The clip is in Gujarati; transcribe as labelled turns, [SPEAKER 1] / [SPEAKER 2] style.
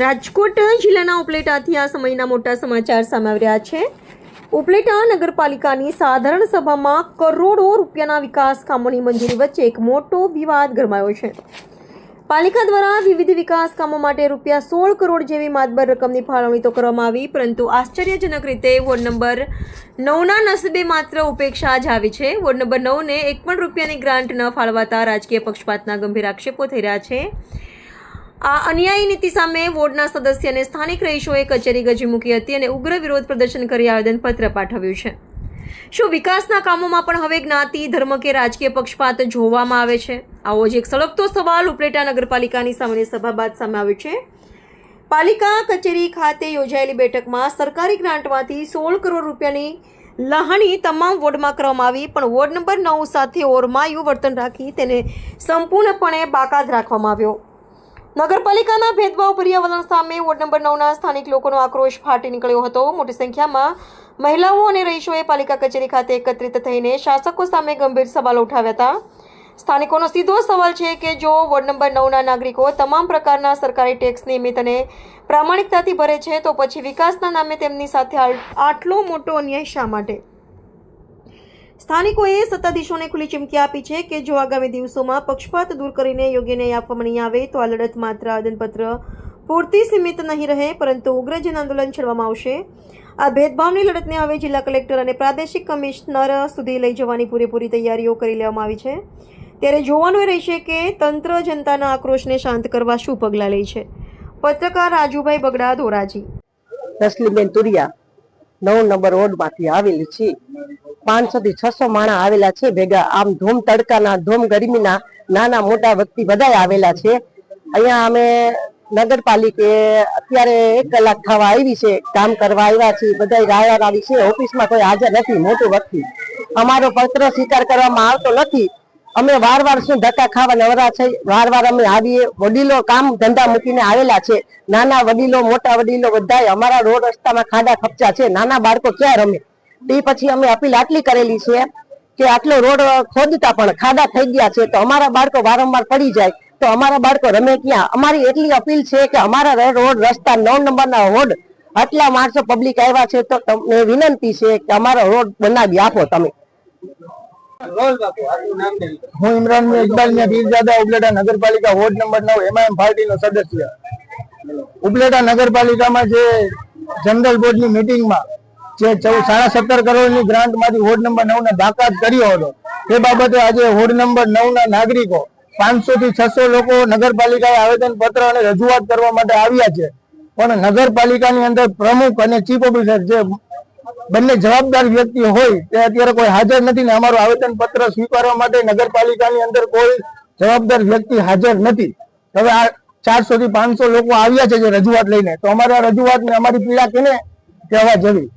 [SPEAKER 1] રાજકોટ જિલ્લાના ઉપલેટાથી આ સમયના મોટા સમાચાર સામે આવી રહ્યા છે। ઉપલેટા નગરપાલિકાની સાધારણ સભામાં કરોડો રૂપિયાના વિકાસ કામોની મંજૂરી વચ્ચે એક મોટો વિવાદ ગરમાયો છે। પાલિકા દ્વારા વિવિધ વિકાસ કામો માટે રૂપિયા 16 કરોડ જેવી માતબર રકમની ફાળવણી તો કરવામાં આવી, પરંતુ આશ્ચર્યજનક રીતે વોર્ડ નંબર 9ના નસીબે માત્ર ઉપેક્ષા જ આવી છે। વોર્ડ નંબર 9ને એક પણ રૂપિયાની ગ્રાન્ટ ન ફાળવાતા રાજકીય પક્ષપાતના ગંભીર આક્ષેપો થઈ રહ્યા છે। આ અન્યાયી નીતિ સામે વોર્ડના સદસ્ય અને સ્થાનિક રહીશોએ કચેરી ગજી મૂકી હતી અને ઉગ્ર વિરોધ પ્રદર્શન કરી આવેદનપત્ર પાઠવ્યું છે। શું વિકાસના કામોમાં પણ હવે જ્ઞાતિ, ધર્મ કે રાજકીય પક્ષપાત જોવામાં આવે છે? આવો જ એક સળગતો સવાલ ઉપલેટા નગરપાલિકાની સામાન્ય સભા બાદ સામે આવ્યો છે। પાલિકા કચેરી ખાતે યોજાયેલી બેઠકમાં સરકારી ગ્રાન્ટમાંથી 16 કરોડ રૂપિયાની લહાણી તમામ વોર્ડમાં કરવામાં આવી, પણ વોર્ડ નંબર 9 સાથે ઓરમાયું વર્તન રાખી તેને સંપૂર્ણપણે બાકાત રાખવામાં આવ્યો। નગરપાલિકાના ભેદભાવ પર્યાવરણ સામે વોર્ડ નંબર 9ના સ્થાનિક લોકોનો આક્રોશ ફાટી નીકળ્યો હતો। મોટી સંખ્યામાં મહિલાઓ અને રહીશોએ પાલિકા કચેરી ખાતે એકત્રિત થઈને શાસકો સામે ગંભીર સવાલો ઉઠાવ્યા હતા। સ્થાનિકોનો સીધો સવાલ છે કે જો વોર્ડ નંબર 9ના નાગરિકો તમામ પ્રકારના સરકારી ટેક્સ નિયમિત અને પ્રામાણિકતાથી ભરે છે, તો પછી વિકાસના નામે તેમની સાથે આટલો મોટો અન્યાય શા માટે? સ્થાનિકોએ સત્તાધીશોને ખુલ્લી ચીમકી આપી છે કે જો આગામી દિવસોમાં પક્ષપાત દૂર કરીને યોગ્ય ન્યાય આપવામાં નહીં આવે તો આ લડત માત્ર આવેદનપત્ર પૂરતી સીમિત નહીં રહે, પરંતુ ઉગ્ર જન આંદોલન છેડવામાં આવશે। આ ભેદભાવની લડતને હવે જિલ્લા કલેક્ટર અને પ્રાદેશિક કમિશનર સુધી લઈ જવાની પૂરેપૂરી તૈયારીઓ કરી લેવામાં આવી છે। ત્યારે જોવાનું રહેશે કે તંત્ર જનતાના આક્રોશને શાંત કરવા શું પગલાં લે છે। પત્રકાર રાજુભાઈ બગડા, ધોરાજી।
[SPEAKER 2] તસલીમબેન તુરિયા 9 નંબર વોર્ડમાંથી આવેલી છે। 500 થી 600 માણસ આવેલા છે ભેગા। આમ ધૂમ તડકાના, ધૂમ ગરમીના, નાના મોટા વ્યક્તિ બધા આવેલા છે। અહીંયા અમે નગરપાલિકે અત્યારે 1 કલાક થવા આવી છે, કામ કરવા આવ્યા છીએ, બધા રાયર આવી છે। ઓફિસમાં કોઈ હાજર નથી, મોટું વ્યક્તિ અમારો પત્ર સ્વીકાર કરવામાં આવતો નથી। અમે વારવાર શું ધક્કા ખાવા નવરા છે, વારવાર અમે આવીએ। વડીલો કામ ધંધા મૂકીને આવેલા છે, નાના વડીલો, મોટા વડીલો બધા અમારા રોડ રસ્તામાં ખાડા ખપચા છે, નાના બાળકો ક્યાં રમે? તે પછી અમે અપીલ આટલી કરેલી છે કે આટલો રોડ ખોદતા પણ ખાડા થઈ ગયા છે, તો અમારા બાળકો વારંવાર પડી જાય તો અમારા બાળકો રમે ક્યાં? અમારી એટલી અપીલ છે કે અમારા રોડ રસ્તા 9 નંબરના રોડ આટલા માણસો પબ્લિક આવ્યા છે, તો તમને વિનંતી છે કે અમારો રોડ બનાવી આપો તમે।
[SPEAKER 3] હું ઇમરાન ઇકબાલ પીરજાદા, ઉપલેટા નગરપાલિકા વોર્ડ નંબર 9 એમઆઈએમ પાર્ટીનો સદસ્ય। ઉપલેટા નગરપાલિકામાં જે જનરલ બોર્ડની મિટિંગમાં જે 17.5 કરોડની ગ્રાન્ટ માંથી વોર્ડ નંબર 9ને બાકાત કર્યો હતો, તે બાબતે આજે વોર્ડ નંબર 9ના નાગરિકો 500 થી 600 લોકો નગરપાલિકાએ આવેદન પત્ર અને રજૂઆત કરવા માટે આવ્યા છે, પણ નગરપાલિકાની અંદર પ્રમુખ અને ચીફ ઓફિસર જે બંને જવાબદાર વ્યક્તિ હોય તે અત્યારે કોઈ હાજર નથી ને અમારું આવેદન પત્ર સ્વીકારવા માટે નગરપાલિકાની અંદર કોઈ જવાબદાર વ્યક્તિ હાજર નથી। હવે આ 400 થી 500 લોકો આવ્યા છે જે રજૂઆત લઈને, તો અમારા રજૂઆત ને અમારી પીડા કેને કહેવા જેવી?